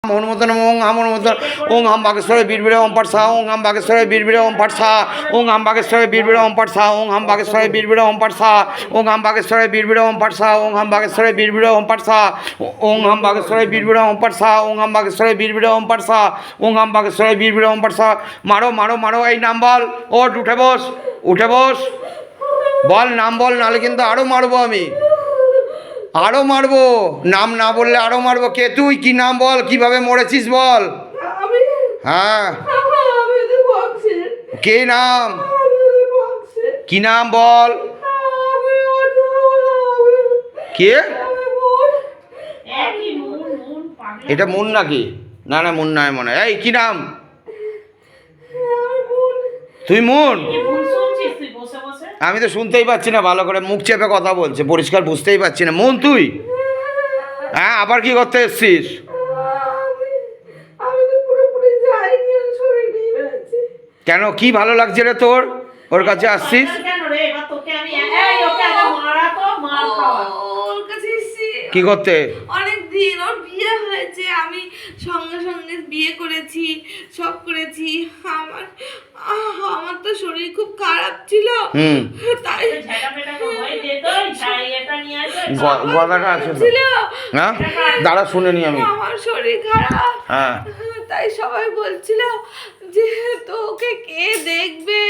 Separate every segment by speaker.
Speaker 1: মনমতন ওং আমনমতন ওং হাম বাগেশ্বরে বীরবীরে ওম পাঠ সা ওং হাম বাগেশ্বরে বীরবীরে ওম পাঠ সা ওং হাম বাগেশ্বরে বীরবীরে ওম পাঠ সা ওং হাম বাগেশ্বরে বীরবীরে ওম পাঠ সা ওং হাম বাগেশ্বরে বীরবীরে ওম পাঠ সা ওং হাম বাগেশ্বরে বীরবীরে ওম পাঠ সা ওং হাম বাগেশ্বরে বীরবীরে ওম পাঠ সা ওং হাম বাগেশ্বরে বীরবীরে ওম পাঠ সা ওং হাম বাগেশ্বরে বীরবীরে ওম পাঠ সা। মারো মারো মারো, এই নাম বল। ওঠ, উঠে বস, উঠে বস, বল নাম বল, নাহলে কিন্তু আরও মারবো আমি, আরও মারবো। নাম না বললে আরও মারবো। কে তুই? কি নাম বল, কিভাবে মরেছিস বল। হ্যাঁ, কে নাম, কি নাম বল। কে এটা? মুন নাকি? না না, মুন নয় মনে হয়। এই কি নাম? তুই মুন? আমি তো শুনতেই পাচ্ছি না ভালো করে, মুখ চেপে কথা বলছে, পরিষ্কার বুঝতেই পাচ্ছি না। মুন তুই? হ্যাঁ, আবার কি করতে এসছিস? কেন, কি ভালো লাগছে রে তোর, ওর কাছে আসছিস? কি করতে?
Speaker 2: অনেক দিন ওর বিয়ে হয়েছে, আমি সঙ্গে সঙ্গে বিয়ে করেছি, সব করেছি। আমার তো শরীর খুব খারাপ ছিল, তাই
Speaker 1: গলাটা আছে ছিল। হ্যাঁ, দাঁড়া শুনে নি আমি।
Speaker 2: আমার শরীর খারাপ,
Speaker 1: হ্যাঁ,
Speaker 2: তাই সবাই বলছিল যে তোকে কে দেখবে,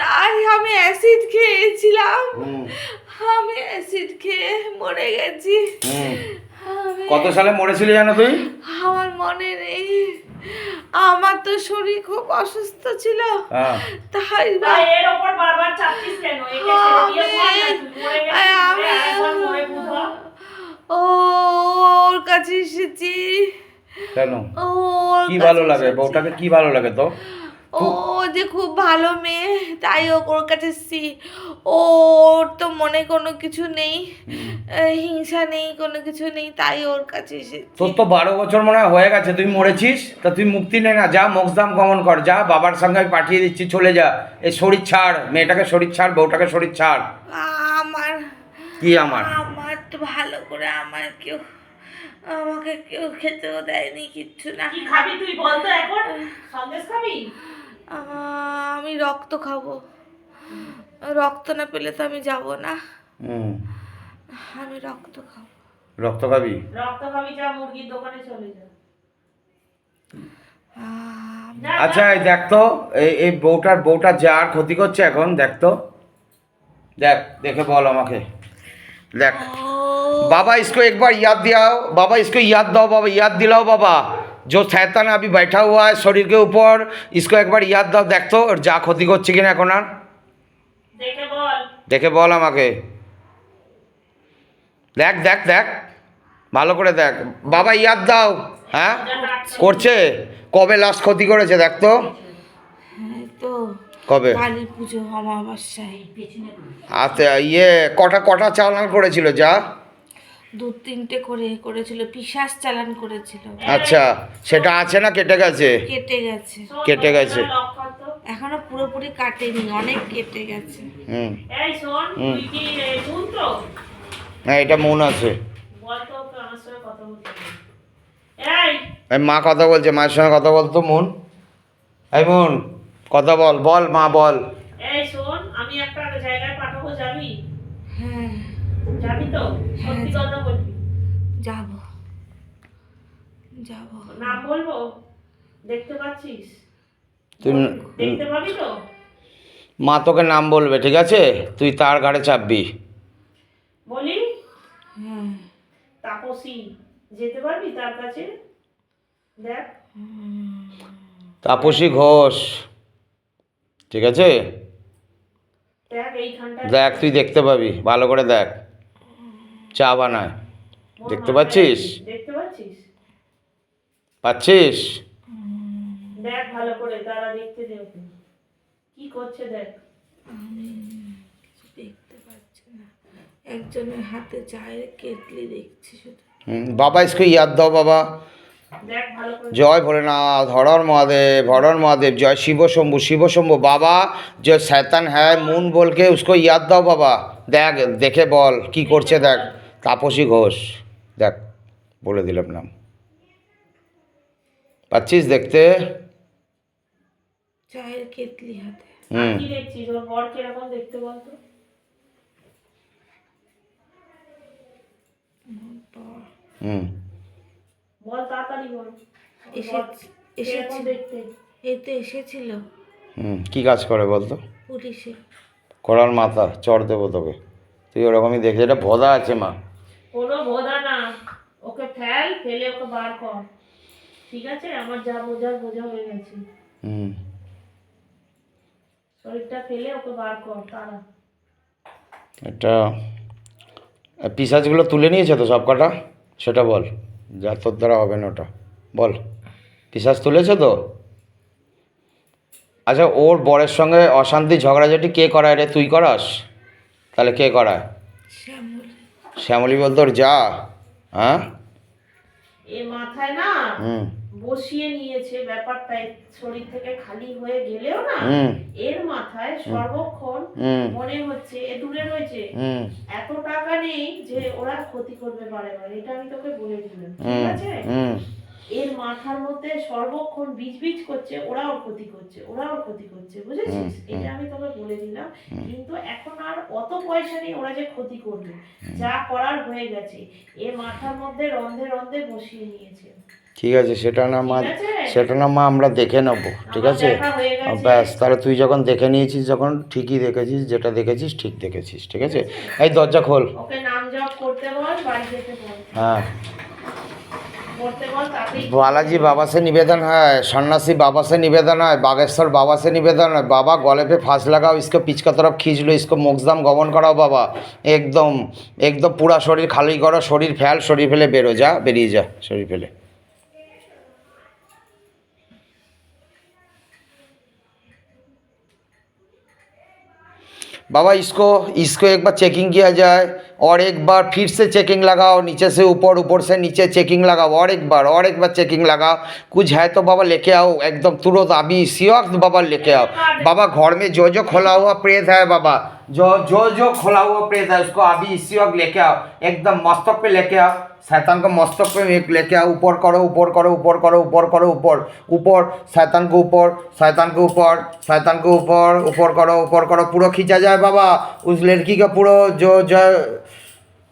Speaker 2: তাই আমি অ্যাসিড খেয়েছিলাম। আমি অ্যাসিড খেয়ে মরে গেছি।
Speaker 1: কত সালে মরেছিলি জানো তুই?
Speaker 2: আমার মনে নেই, আমার তো শরীর খুব অসুস্থ ছিল, তাই
Speaker 3: এর উপর বারবার চাচ্ছিস কেন? একে ছেড়ে দিয়ে মরে গেছিস,
Speaker 2: ওর কাছে এসেছি।
Speaker 1: কেন, কি ভালো লাগে বউটাকে? কি ভালো লাগে তো?
Speaker 2: ও যে খুব ভালো মেয়ে, তাই ওর কাছে এসেছি। ওর তো মনে কোনো কিছু নেই, হিংসা নেই, কোনো কিছু নেই, তাই ওর কাছে এসেছি।
Speaker 1: তোর তো 12 বছর মনে হয় হয়ে গেছে তুই মরেছিস, তা তুই মুক্তি নে না, যা মোক্ষধাম গমন কর, যা বাবার সঙ্গে আমি পাঠিয়ে দিচ্ছি, চলে যা। এই শরীর ছাড়, মেয়েটাকে শরীর ছাড়, বউটাকে শরীর ছাড়।
Speaker 2: আমার
Speaker 1: কি আমার?
Speaker 2: আমার তো ভালো করে আমাকে কেউ খেতেও দেয়নি, কিচ্ছু না।
Speaker 3: কি খাবি তুই বল তো? এখন সন্দেশ খাবি?
Speaker 2: আমি রক্ত খাবো, রক্ত না পেলে তো আমি যাব না। আমি রক্ত খাবো।
Speaker 1: রক্ত খাবি?
Speaker 3: রক্ত খাবি, যা মুরগির দোকানে চলে যা।
Speaker 1: আচ্ছা, এই দেখ তো, এই বউটার যার ক্ষতি করছে এখন, দেখ তো, দেখ, দেখে বল আমাকে। देख बाबा इसको एक बार याद दिलाओ, बाबा इसको याद दो, बाबा याद दिलाओ बाबा। जो शैतान अभी बैठा हुआ है शरीर के ऊपर, इसको एक बार याद दाओ। देख तो और जा क्षति করছে কিনা এখন আর দেখে বল আমাকে। দেখ দেখ দেখ ভালো করে দেখ, বাবা ইয়াদ দাও। হ্যাঁ করছে? কবে লাস্ট ক্ষতি করেছে দেখ তো?
Speaker 2: তো
Speaker 1: কবে?
Speaker 2: কালী পুজো অমাবস্যায়।
Speaker 1: আচ্ছা, ইয়ে কটা চালান করেছিল? যা
Speaker 2: 2-3টে করে করেছিল, পিশাচ চালান করেছিল।
Speaker 1: আচ্ছা, সেটা আছে না কেটে গেছে?
Speaker 2: কেটে গেছে,
Speaker 1: কেটে গেছে,
Speaker 2: এখনো পুরোপুরি কাটেনি, অনেক কেটে গেছে।
Speaker 3: এই শোন, তুই কি শুন তো?
Speaker 1: হ্যাঁ, এটা মন আছে।
Speaker 3: বল তো, আমার সঙ্গে কথা বলতে।
Speaker 1: এই মা কথা বলছে, মায়ের সঙ্গে কথা বল তো মন। এই মন কথা বল, বল মা বল।
Speaker 3: এই শোন, আমি একটা জায়গায় পাঠাবো, যাবি?
Speaker 2: হ্যাঁ
Speaker 3: যাবি তো? সত্যি কথা বলবি?
Speaker 2: যাব যাব।
Speaker 3: নাম বলবো? দেখতে পাচ্ছিস?
Speaker 1: তুই
Speaker 3: দেখতে পাবি তো?
Speaker 1: মা তোকে নাম বলবে, ঠিক আছে? তুই তার ঘাড়ে চাপবি।
Speaker 3: বলি?
Speaker 2: হ্যাঁ।
Speaker 3: তাপসী, যেতে পারবি তার কাছে? দেখ,
Speaker 1: তাপসী ঘোষ, ঠিক আছে?
Speaker 3: দেখ এইখানটা,
Speaker 1: দেখ তুই দেখতে পাবি, ভালো করে দেখ। চা বানায়, দেখতে পাচ্ছিস?
Speaker 3: দেখতে পাচ্ছিস?
Speaker 1: পাচ্ছিস?
Speaker 3: দেখ ভালো করে, তারা দেখতে দে ওকে। কি করছে দেখ।
Speaker 2: আমি কিছু দেখতে পাচ্ছি না, একজনের হাতে চায়ের কেটলি দেখছি শুধু।
Speaker 1: बाबा इसको याद दो बाबा।
Speaker 3: देख ভালো করে।
Speaker 1: जय भोलेनाथ, हर हर महादेव, जय शिव शंभु बाबा। जो शैतान है मून बोल के उसको याद दो बाबा। देख देखे बोल की करछे देख। तापसी घोष, देख बोले दिलाम नाम। পাচ্ছিস দেখতে?
Speaker 2: চায়ের কেতলি হাতে।
Speaker 1: হুম
Speaker 3: কি দেখছিস? ওর বর কিরকম দেখতে বলতো?
Speaker 1: হুম
Speaker 3: বল তাড়াতাড়ি বল।
Speaker 2: এসেছে
Speaker 3: কিরকম দেখতে?
Speaker 2: এই তো এসেছিল
Speaker 1: হুম কী কাজ করে বলতো?
Speaker 2: পুলিশে।
Speaker 1: করার মাথা চড় দেবো তোকে, তুই ওরকমই দেখে, এটা ভোদা আছে মা।
Speaker 3: কোনো বোঝা না, ওকে ফেলে ওকে বার কর, ঠিক আছে? আমার যা বোঝা হয়ে গেছে।
Speaker 1: হুম
Speaker 3: শরীরটা ফেলে ওকে বার কর তারা।
Speaker 1: এটা পিসাজগুলো তুলে নিয়েছে তো সব কটা? সেটা বল, যা তোর দ্বারা হবে না ওটা বল। পিসাজ তুলেছে তো? আচ্ছা, ওর বরের সঙ্গে অশান্তি ঝগড়াঝাটি কে করায় রে? তুই করাস? তাহলে কে করায়?
Speaker 2: শ্যামলী।
Speaker 1: শ্যামলী বলতো ওর যা? হ্যাঁ
Speaker 3: এ মাথায় না
Speaker 1: হুম
Speaker 3: বসিয়ে নিয়েছে ব্যাপারটা, শরীর থেকে খালি হয়ে গেলেও না
Speaker 1: হুম
Speaker 3: এর মাথায় সর্বক্ষণ
Speaker 1: হুম
Speaker 3: মনে হচ্ছে এ দূরে রয়েছে,
Speaker 1: হুম
Speaker 3: এত টাকা নেই যে ওরা ক্ষতি করবে বারে বারে, এটা আমি তোকে বলে দিলাম, ঠিক
Speaker 1: হুম
Speaker 3: আছে?
Speaker 1: হুম
Speaker 3: এর মাথার মধ্যে সর্বক্ষণ বীজ করছে ওরা ওর ক্ষতি করছে, ওরা ওর ক্ষতি করছে, বুঝেছিস? এটা আমি তোকে বলে দিলাম। কিন্তু এখন আর অত পয়সা নেই ওরা যে ক্ষতি করবে, যা করার হয়ে গেছে। এ মাথার মধ্যে রন্ধে রন্ধে বসিয়ে নিয়েছে,
Speaker 1: ঠিক আছে, সেটা না মা,
Speaker 3: ঠিক আছে?
Speaker 1: সেটা না মা আমরা দেখে নেবো, ঠিক
Speaker 3: আমার
Speaker 1: আছে?
Speaker 3: দেখা হয়ে গেছে।
Speaker 1: ব্যাস, তাহলে তুই যখন দেখে নিয়েছিস, যখন ঠিকই দেখেছিস, যেটা দেখেছিস ঠিক দেখেছিস, ঠিক আছে? এই দরজা খোল।
Speaker 3: ওকে নাম জপ করতে বল, বাড়ি যেতে বল,
Speaker 1: হ্যাঁ,
Speaker 3: করতে বল, তাতেই
Speaker 1: बालाजी बाबा से निवेदन है, सन्यासी बाबा से निवेदन है, बागेश्वर बाबा से निवेदन है, बाबा गले पे फांस लगाओ, इसको पीछ का तरफ खींच लो, इसको मोक्षधाम गमन कराओ बाबा। एकदम एकदम पूरा शरीर खाली करो, शरीर फैल, शरीर फेले बेरो, जा बेरिए जा शरीर फेले। बाबा इसको इसको एक बार चेकिंग किया जाए, और एक बार फिर से चेकिंग लगाओ, नीचे से ऊपर, ऊपर से नीचे चेकिंग लगाओ, और एक बार चेकिंग लगाओ। कुछ है तो बाबा लेके आओ, एकदम तुरंत अभी इसी वक्त बाबा लेके आओ। बाबा घर में जो खोला हुआ प्रेत है बाबा, जो खोला हुआ प्रेत है, उसको अभी इसी वक्त लेके आओ, एकदम मस्तक पे लेके आओ, शैतान को मस्तक पे लेके आओ, ऊपर करो, ऊपर करो, ऊपर करो, ऊपर करो, ऊपर ऊपर, शैतान को ऊपर, शैतान को ऊपर, शैतान को ऊपर, ऊपर करो, ऊपर करो, पूरा खींचा जाए बाबा। उस लड़की का पूरा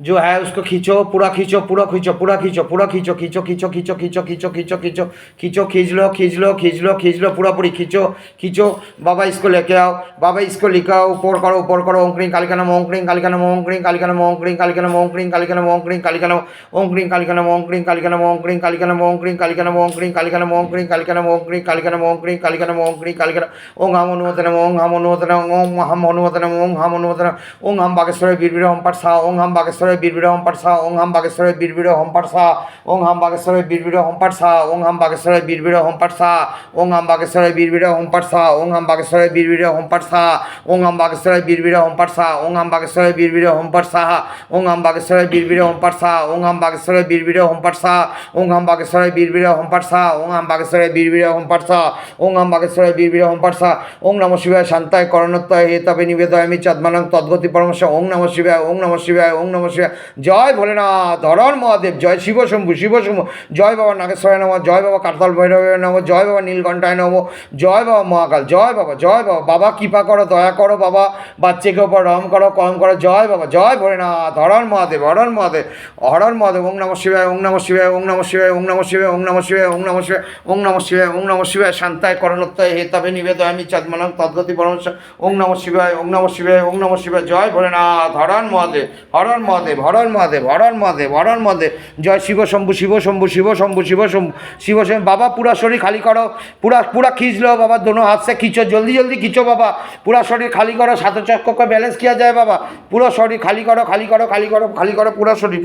Speaker 1: जो है उसको खींचो, पूरा खींचो, पूरा खींचो, पूरा खींचो, पूरा खींचो, खींचो खींचो खींचो खींचो खींचो खींचो खींचो खींचो, खींच लो, खींच लो, खींच लो, खींच लो, पूरा पूरी खींचो, खींचो बाबा। इसको लेके आओ बाबा, इसको लिखाओ, ऊपर करो, ऊपर करो, ओम क्रीं कालिका नमः, ओम क्रीं कालिका नमः, ओम क्रीं कालिका नमः, ओम क्रीं कालिका नमः, ओम क्रीं कालिका नमः, ओम क्रीं कालिका नमः, ओम क्रीं कालिका नमः, ओम क्रीं कालिका नमः, ओम क्रीं कालिका नमः, ओम क्रीं कालिका नमः, ओम क्रीं कालिका नमः, ओम क्रीं कालिका नमः, ओम क्रीं कालिका नमः, ओम क्रीं कालिका नमः, ओम क्रीं कालिका नमः, ओम हम अनुमत नमः, ओम हम अनुमत नमः, ओम हम अनुमत नमः, ओम हम अनुमत नमः, ओम हम बागेश्वर बीरबीर ओम पट सा, ओम हम बागेश्वर बीरबीर ओम पट सा, ओम हम बागेश्वर बीरबीर ओम पट सा, ओम हम बागेश्वर बीरबीर ओम पट सा, ओम हम बागेश्वर बीरबीर ओम पट सा, ओम हम बागेश्वर बीरबीर ओम पट सा, ओम हम बागेश्वर बीरबीर ओम पट सा, ओम हम बागेश्वर बीरबीर ओम पट सा, ओम हम बागेश्वर बीरबीर ओम पट सा, ओम हम बागेश्वर बीरबीर ओम पट सा, ओम हम बागेश्वर बीरबीर ओम पट सा, ओम हम बागेश्वर बीरबीर ओम पट सा, ओम हम बागेश्वर बीरबीर ओम पट सा, ओम हम बागेश्वर बीरबीर ओम पट सा। ओम नमः शिवाय शांताय करणत्वाय हेतवे निवेदयामि चद्मानं तद्गति परमश। ओम नमः शिवाय, ओम नमः शिवाय, ओम नमः शिवाय। जय भोलेनाथ, हर महादेव, जय शिव शंभु, शिव शंभु, जय बाबा नागेश्वराय नमः, जय बाबा करताल भैरवाय नमः, जय बाबा नीलकंठाय नमः, जय बाबा महाकाल, जय बाबा, जय बाबा। बाबा कृपा करो, दया करो बाबा, बच्चे के ऊपर रहम करो, करम करो, जय बाबा, जय भोलेनाथ, हर महादेव, हर महादेव, हर महादेव। ओम नमः शिवाय, ओम नमः शिवाय, ओम नमः शिवाय, ओम नमः शिवाय, ओम नमः शिवाय, ओम नमः शिवाय, ओम नमः शिवाय, ओम नमः शिवाय शांताय करणत्वाय हेतवे निवेदयामि चद्मानं तद्गति परमश। ओम नमः शिवाय, ओम नमः शिवाय, ओम नमः शिवाय, जय भोलेनाथ, हर महादेव, हर महादेव, हर महादेव, हर महादेव, हर महादेव, जय शिव शंभु, शिव शंभु, शिव शंभु, शिव शंभु, शिव शंभु। बाबा पूरा शरीर खाली करो, पूरा पूरा खींच लो बाबा, दोनों हाथ से खींचो, जल्दी जल्दी खींचो बाबा, पूरा शरीर खाली करो, सातों चक्र को बैलेंस किया जाए बाबा, पूरा शरीर खाली करो, खाली करो, खाली करो, खाली करो, पूरा शरीर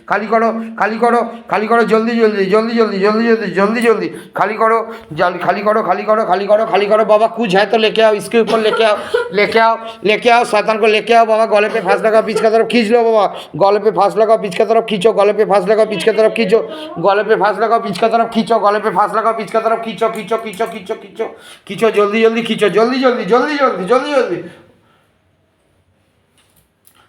Speaker 1: खाली करो, खाली करो, खाली करो, जल्दी जल्दी जल्दी जल्दी जल्दी जल्दी जल्दी जल्दी खाली करो, खाली करो, खाली करो, खाली करो, खाली करो बाबा। कुछ है तो लेके आओ, इसके ऊपर लेके आओ, लेके आओ, लेके आओ, शैतान को लेके आओ बाबा। गले पे फांस लगा, पीछ की तरफ खींच लो बाबा, गले पे फांस लगा, पीछ की तरफ खींचो, गले पे फांस लगा, पीछ की तरफ खींचो, गले पे फांस लगा, पीछ की तरफ खींचो, गले पे फांस लगा, पीछ की तरफ खींचो, खींचो खींचो खींचो खींचो खींचो, जल्दी जल्दी खींचो, जल्दी जल्दी जल्दी जल्दी जल्दी जल्दी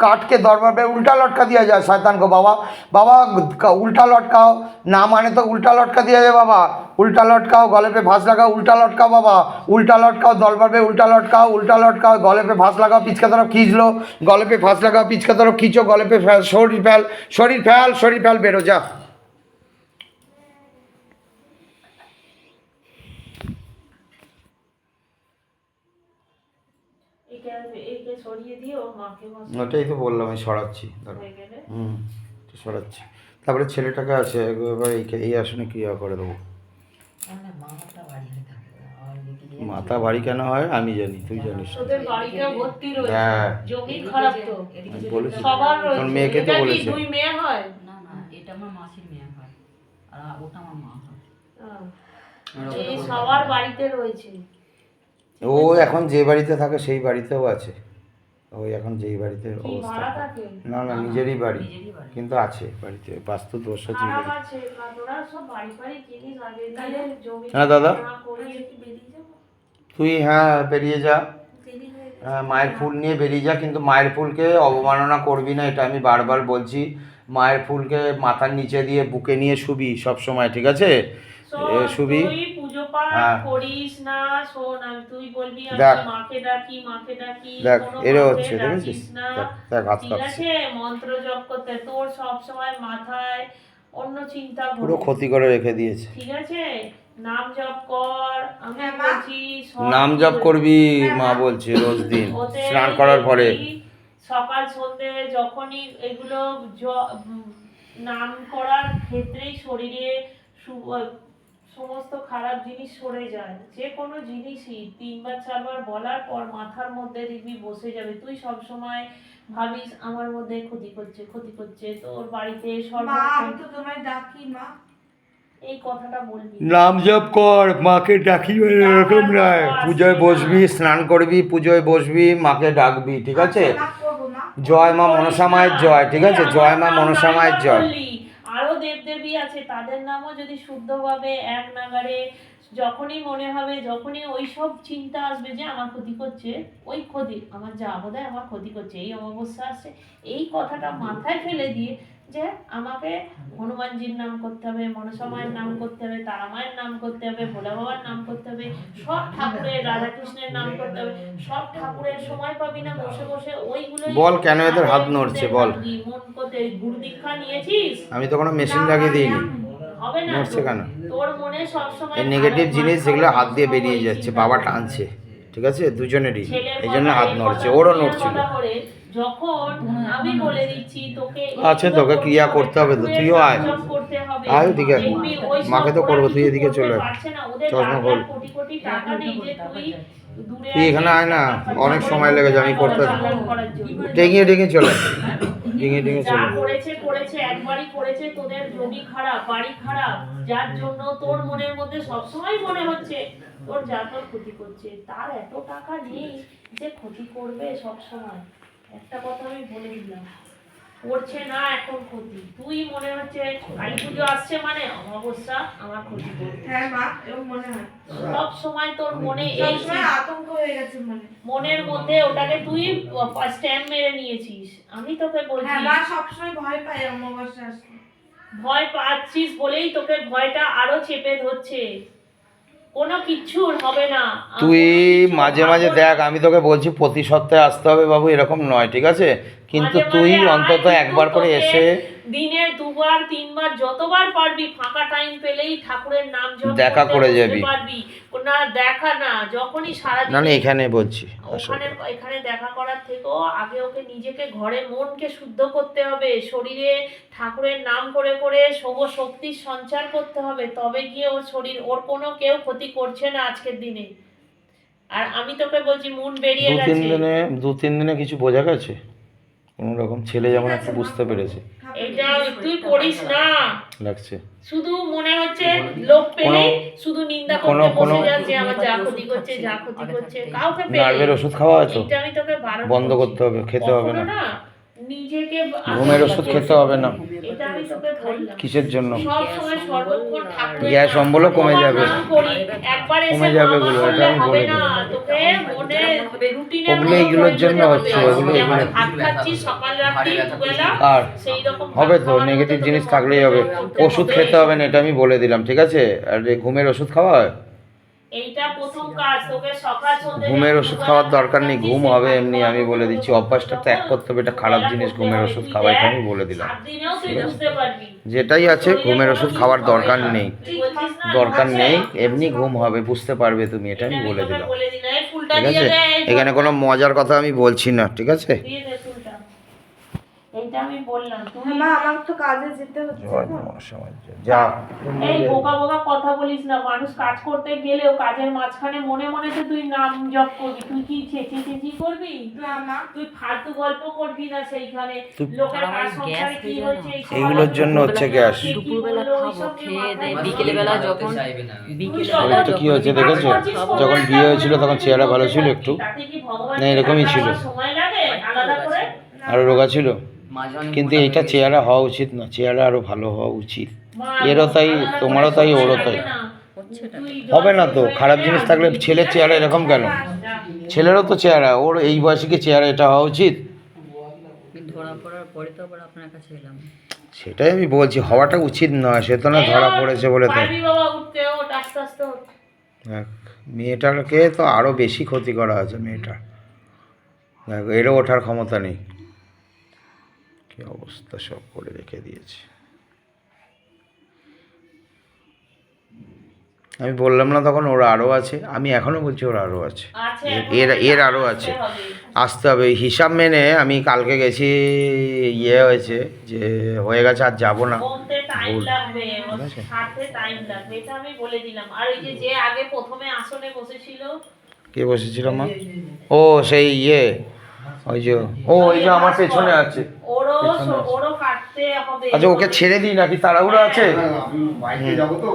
Speaker 1: काट के दरबार पे उल्टा लटका दिया जाए शैतान को। बाबा बाबा उल्टा लटकाओ, ना माने तो उल्टा लटका दिया जाए बाबा। उल्टा लटकाओ, गले पे फांस लगाओ, उल्टा लटकाओ बाबा, उल्टा लटकाओ दरबार पे, उल्टा लटकाओ, उल्टा लटकाओ, गले पे फांस लगाओ, पीछ की तरफ खींच लो, गले पे फांस लगाओ, पीछ की तरफ खींचो, गले पे फैल, शरीर फैल बेरो जा।
Speaker 3: একে সরিয়ে দিও মাকে
Speaker 1: ওটাই তো বললাম, আমি সরাচ্ছি,
Speaker 3: হয়ে গেলে
Speaker 1: সরাচ্ছি। তারপরে ছেলেটাকে আছে একবার এই আসনে ক্রিয়া করে দেবো। মাথা ভারী কেন হয় আমি জানি, তুই জানিস।
Speaker 3: তোদের বাড়িটা ভর্তি রয়েছে,
Speaker 1: হ্যাঁ
Speaker 3: জমি খারাপ তো
Speaker 1: আমি বলেছি,
Speaker 3: সবার রয়েছে।
Speaker 1: তোর মেয়েকে তো
Speaker 3: এটা কি
Speaker 1: বলেছে।
Speaker 3: দুই মেয়ে হয়?
Speaker 4: না না, এটা আমার মাসির মেয়ে হয় আর ওটা আমার মা হয়।
Speaker 3: এই সবার বাড়িতে রয়েছে।
Speaker 1: ও এখন যে বাড়িতে থাকে সেই বাড়িতেও আছে, ওই এখন যেই বাড়িতে
Speaker 3: কি
Speaker 1: অবস্থা।
Speaker 3: ভাড়া থাকে?
Speaker 1: না না নিজেরই বাড়ি,
Speaker 4: নিজেরই বাড়ি।
Speaker 1: কিন্তু আছে বাড়িতে, বাস্তু দোষ আছে।
Speaker 3: খারাপ আছে, ওরা সব বাড়ি বাড়ি জিনিস আগে দিয়ে জমি
Speaker 1: হ্যাঁ দাদা,
Speaker 3: না করিয়ে কি বেরিয়ে যাবো?
Speaker 1: তুই হ্যাঁ বেরিয়ে যা,
Speaker 2: দেরি হয়ে গেছে।
Speaker 1: হ্যাঁ মায়ের ফুল নিয়ে বেরিয়ে যা, কিন্তু মায়ের ফুলকে অবমাননা করবি না, এটা আমি বারবার বলছি। মায়ের ফুলকে মাথার নিচে দিয়ে বুকে নিয়ে শুবি সব সময়, ঠিক আছে?
Speaker 3: শোন,
Speaker 1: শুবি।
Speaker 3: তুই পুজো পাঠ
Speaker 1: হ্যাঁ।
Speaker 3: করিস না, শোন আমি তুই বলবি আমি
Speaker 1: দেখ।
Speaker 3: মাকে ডাকি মাকে ডাকি,
Speaker 1: দেখ
Speaker 3: কোনো
Speaker 1: এরে
Speaker 3: মাকে
Speaker 1: হচ্ছে,
Speaker 3: ডাকিস
Speaker 1: দেখেছিস?
Speaker 3: না,
Speaker 1: দেখ হাত
Speaker 3: ঠিক
Speaker 1: কাঁপছে,
Speaker 3: আছে? মন্ত্র জপ করতে তোর সব সময় মাথায় অন্য চিন্তা
Speaker 1: পুরো
Speaker 3: ঘোরে,
Speaker 1: ক্ষতি করে রেখে দিয়েছে।
Speaker 3: ঠিক আছে? নাম জপ কর, আমি বলছি সব
Speaker 1: নাম জপ করবি মা বলছে রোজ দিন
Speaker 3: ওতে
Speaker 1: স্নান করার পরে।
Speaker 3: দেখবি সকাল সন্ধে যখনই এগুলো নাম করার ক্ষেত্রেই শরীরে সমস্ত খারাপ জিনিস সরে যায়। যে কোনো জিনিসই 3বার 4বার বলার পর মাথার মধ্যে দেখবি বসে যাবে। তুই সব সময় ভাবিস আমার মধ্যে ক্ষতি করছে তোর বাড়িতে সর্বক্ষণ
Speaker 2: তো তোমায় ডাকি মা,
Speaker 3: এই কথাটা বলবি।
Speaker 1: নাম জপ কর, মাকে ডাকি, এরকম নয়। পুজোয় বসবি, স্নান করবি, পুজোয় বসবি, মাকে ডাকবি, ঠিক আছে?
Speaker 2: করবো মা।
Speaker 1: জয় মা মনসা মায়ের জয়, ঠিক আছে? জয় মা মনসা মায়ের জয়।
Speaker 3: আরো দেবদেবী আছে, তাদের নামও যদি শুদ্ধভাবে এক নাগারে যখনই মনে হবে, যখনই ওই সব চিন্তা আসবে যে আমার ক্ষতি করছে, ওই ক্ষতি আমার যা বোধহয় আমার ক্ষতি করছে, এই অমাবস্যা আসছে, এই কথাটা মাথায় ফেলে দিয়ে যে আমাকে হনুমানজির নাম করতে হবে, মনসা মায়ের নাম করতে হবে, তারা মায়ের নাম করতে হবে, ভোলা বাবার নাম করতে হবে, সব ঠাকুরের, রাধাকৃষ্ণের নাম করতে হবে। সব ঠাকুরের সময় পাবি না বসে বসে ওইগুলো।
Speaker 1: বল কেন এদের হাত নড়ছে বল?
Speaker 3: মন করতে গুরু দীক্ষা নিয়েছিস?
Speaker 1: আমি তো কোনো মেশিন লাগিয়ে দিইনি,
Speaker 3: হবে না
Speaker 1: নড়ছে কেন?
Speaker 3: তোর মনে সব সময়
Speaker 1: এই নেগেটিভ জিনিস যেগুলো হাত দিয়ে বেরিয়ে যাচ্ছে, বাবা টানছে, ঠিক আছে? দুজনেরই, এই জন্য হাত নড়ছে, ওরও নড়ছিল।
Speaker 3: যখন আমি বলে দিচ্ছি তোকে
Speaker 1: আচ্ছা, তোকে ক্রিয়া করতে হবে তো, তুইও আয়,
Speaker 3: করতে হবে,
Speaker 1: আয় ওদিকে,
Speaker 3: দেখবি ওই সব
Speaker 1: মাকে তো
Speaker 3: ওরা
Speaker 1: করবো, তুই
Speaker 3: কিছু
Speaker 1: এদিকে
Speaker 3: করতে
Speaker 1: চলে আয়।
Speaker 3: পারছে না, ওদের
Speaker 1: চশমা
Speaker 3: লাখ
Speaker 1: খোল।
Speaker 3: লাখ কোটি কোটি টাকা নেই যে তুই দূরে
Speaker 1: তুই এখানে আয় না, অনেক সময় লেগে যায়, আমি করতে
Speaker 3: চালান করার জন্য।
Speaker 1: ডেঙিয়ে চলে, ডেঙিয়ে
Speaker 3: যা
Speaker 1: চলে।
Speaker 3: করেছে একবারই করেছে, তোদের জমি খারাপ, বাড়ি খারাপ, যার জন্য তোর মনের মধ্যে সবসময় মনে হচ্ছে তোর যা তোর ক্ষতি করছে। তার এত টাকা নেই যে ক্ষতি করবে সব সময়। একটা কথা আমি বলে দিলাম, করছে না এখন ক্ষতি। তুই মনে হচ্ছে কালী পুজো আসছে মানে অমাবস্যা আমার ক্ষতি করবে।
Speaker 2: হ্যাঁ মা, এরকম মনে হয়।
Speaker 3: সব সময় তোর মনে এই
Speaker 2: সবসময় আতঙ্ক হয়ে গেছে মনে।
Speaker 3: মনের মধ্যে ওটাকে তুই স্ট্যাম্প মেরে নিয়েছিস। আমি তোকে বলছি
Speaker 2: হ্যাঁ মা, সবসময় ভয় পাই অমাবস্যা আসলে।
Speaker 3: ভয় পাচ্ছিস বলেই তোকে ভয়টা আরো চেপে ধরছে। কোনো কিচ্ছু হবে না।
Speaker 1: তুই মাঝে মাঝে দেখ, আমি তোকে বলছি প্রতি সপ্তাহে আসতে হবে বাবু, এরকম নয়, ঠিক আছে? কিন্তু
Speaker 3: মাঝে
Speaker 1: তুই
Speaker 3: মাঝে
Speaker 1: অন্তত
Speaker 3: আয়,
Speaker 1: একবার করে
Speaker 3: তোকে
Speaker 1: এসে
Speaker 3: দিনে 2বার 3বার যতবার পারবি ফাঁকা টাইম পেলেই ঠাকুরের নাম জপ
Speaker 1: দেখা
Speaker 3: করতে
Speaker 1: করে
Speaker 3: বসতে
Speaker 1: যাবি।
Speaker 3: পারবি না, দেখা না, যখনই সারাদিন
Speaker 1: না না এখানে বলছি
Speaker 3: এখানে দেখা করার থেকেও আগে ওকে নিজেকে ঘরে মনকে শুদ্ধ করতে হবে, শরীরে ঠাকুরের নাম করে করে শুভ শক্তির সঞ্চার করতে হবে, তবে গিয়ে ওর শরীর, ওর কোনো কেউ ক্ষতি করছে না আজকের দিনে। আর আমি তোকে বলছি মন বেরিয়ে গেছে।
Speaker 1: 2-3 দিনে কিছু বোঝা গেছে কোন রকম? ছেলে যেমন একটা বুঝতে পেরেছে
Speaker 3: এটা তুই করিস না,
Speaker 1: লাগছে।
Speaker 3: শুধু মনে হচ্ছে লোক পেলে শুধু নিন্দা করতে বসে যাচ্ছে, আমার যা ক্ষতি করছে যা ক্ষতি করছে। কাউকে পেলে
Speaker 1: নার্ভের ওষুধ খাওয়া হয়তো
Speaker 3: এটা আমি তোকে বারবার
Speaker 1: বন্ধ
Speaker 3: বলছি।
Speaker 1: করতে হবে, খেতে হবে
Speaker 3: কখনো
Speaker 1: না।
Speaker 3: নিজেকে
Speaker 1: ঘুমের ওষুধ খেতে হবে না।
Speaker 3: এটা আমি তোকে বললাম
Speaker 1: কিসের জন্য?
Speaker 3: সব সময় সর্বক্ষণ ঠাকুরের
Speaker 1: গ্যাস অম্বলও কমে যাবে।
Speaker 3: নাম করি। একবার এসে
Speaker 1: কমে যাবে
Speaker 3: বাবা
Speaker 1: এগুলো,
Speaker 3: বললে
Speaker 1: এটা আমি
Speaker 3: হবে
Speaker 1: বলে
Speaker 3: না,
Speaker 1: দিই।
Speaker 3: তোকে মনে রুটিনে
Speaker 1: ওগুলো এইগুলোর জন্য হচ্ছে, ওগুলো
Speaker 3: যেমন
Speaker 1: এগুলো।
Speaker 3: ভাত খাচ্ছিস সকাল রাত্রি দুবেলা,
Speaker 1: আর
Speaker 3: সেই রকম
Speaker 1: হবে তো,
Speaker 3: খাওয়ার
Speaker 1: নেগেটিভ
Speaker 3: মধ্যে
Speaker 1: জিনিস
Speaker 3: তোকে
Speaker 1: থাকলেই হবে।
Speaker 3: করতে
Speaker 1: ওষুধ খেতে হবে না, এটা আমি বলে দিলাম, ঠিক আছে? আর যে ঘুমের ওষুধ খাওয়া হয়,
Speaker 3: এইটা প্রথম কাজ। তোকে সকাল সন্ধ্যে
Speaker 1: ঘুমের ওষুধ খাওয়ার দরকার নেই, ঘুম হবে এমনি, আমি বলে দিচ্ছি। অভ্যাসটা ত্যাগ করতে হবে, এটা খারাপ জিনিস ঘুমের ওষুধ খাওয়া, এটা আমি বলে দিলাম।
Speaker 3: 7 দিনেও তুই বুঝতে পারবি।
Speaker 1: যেটাই আছে, ঘুমের ওষুধ খাওয়ার দরকার নেই,
Speaker 3: তুই বলছিস না,
Speaker 1: দরকার নেই, এমনি ঘুম হবে, বুঝতে পারবে তুমি, এটা আমি বলে দিলাম,
Speaker 3: বলে দিলাম। এই ফুলটা
Speaker 1: ঠিক
Speaker 3: দিয়ে
Speaker 1: আছে?
Speaker 3: দে, এই
Speaker 1: এখানে কোনো মজার কথা আমি বলছি না, ঠিক আছে?
Speaker 3: দিয়ে দে ফুলটা। এইটা আমি বললাম তুমি
Speaker 2: মা আমার তো কাজে যেতে হচ্ছে তো।
Speaker 1: যা।
Speaker 3: এই বোকা বোকা কথা বলিস না। মানুষ কাজ করতে গেলেও কাজের মাঝখানে মনে মনে তো তুই নাম জপ করবি। তুই কি চেঁচি চেঁচি করবি? তুই ফালতু গল্প করবি না সেইখানে। লোকের কাজ সংসারে কি হচ্ছে এইসব
Speaker 1: এইগুলোর জন্য হচ্ছে গ্যাস।
Speaker 4: দুপুরবেলা খাবো, খেয়ে দিয়ে বিকেলবেলা যখন
Speaker 1: শরীরটা কি হয়েছে দেখেছো? যখন বিয়ে হয়েছিল তখন চেহারা ভালো ছিল একটু,
Speaker 3: তাতে কি ভগবান
Speaker 1: না এরকমই ছিল,
Speaker 3: সময় লাগে আলাদা করে?
Speaker 1: আরো রোগা ছিল, কিন্তু এইটা চেহারা হওয়া উচিত না, চেহারা আরো ভালো হওয়া উচিত। এরও তাই, তোমারও তাই, ওরও তাই। হবে না তো, খারাপ জিনিস থাকলে ছেলের চেহারা এরকম কেন? ছেলেরও তো চেহারা, ওর এই বয়সে কি চেহারা এটা হওয়া উচিত?
Speaker 4: ধরা পড়ার পরে তো আবার আপনার কাছে এলাম।
Speaker 1: সেটাই আমি বলছি, হওয়াটা উচিত নয়, সে তো না ধরা পড়েছে বলে তাই।
Speaker 3: পারবি বাবা উঠতে, ওঠ আস্তে আস্তে ওঠ।
Speaker 1: দেখ, মেয়েটাকে তো আরো বেশি ক্ষতি করা আছে মেয়েটার, দেখ এরও ওঠার ক্ষমতা নেই, কি অবস্থা সব করে রেখে দিয়েছে। আমি বললাম না তখন ওরা আরও আছে, আমি এখনও বলছি ওরা আরও আছে,
Speaker 3: আছে,
Speaker 1: এর আরও আছে,
Speaker 3: হবে।
Speaker 1: আসতে হবে। হিসাব মেনে আমি কালকে গেছি, ইয়ে হয়েছে যে হয়ে গেছে, আর যাবো না।
Speaker 3: কমতে টাইম
Speaker 1: ভুল।
Speaker 3: লাগবে,
Speaker 1: ঠিক আছে।
Speaker 3: ছাড়তে টাইম লাগবে, এটা আমি বলে দিলাম। আর ওই যে যে আগে প্রথমে আসনে বসেছিল,
Speaker 1: কে বসেছিল মা? ও সেই ইয়ে, ওই যে, ও ওই যে আমার পেছনে আছে।
Speaker 3: ওরও
Speaker 1: পেছনে আছে।
Speaker 3: ওরও কাটতে হবে।
Speaker 1: আচ্ছা ওকে ছেড়ে দিই নাকি, তাড়াহুড়ো আছে?
Speaker 5: আমি বাইকে যাবো তো।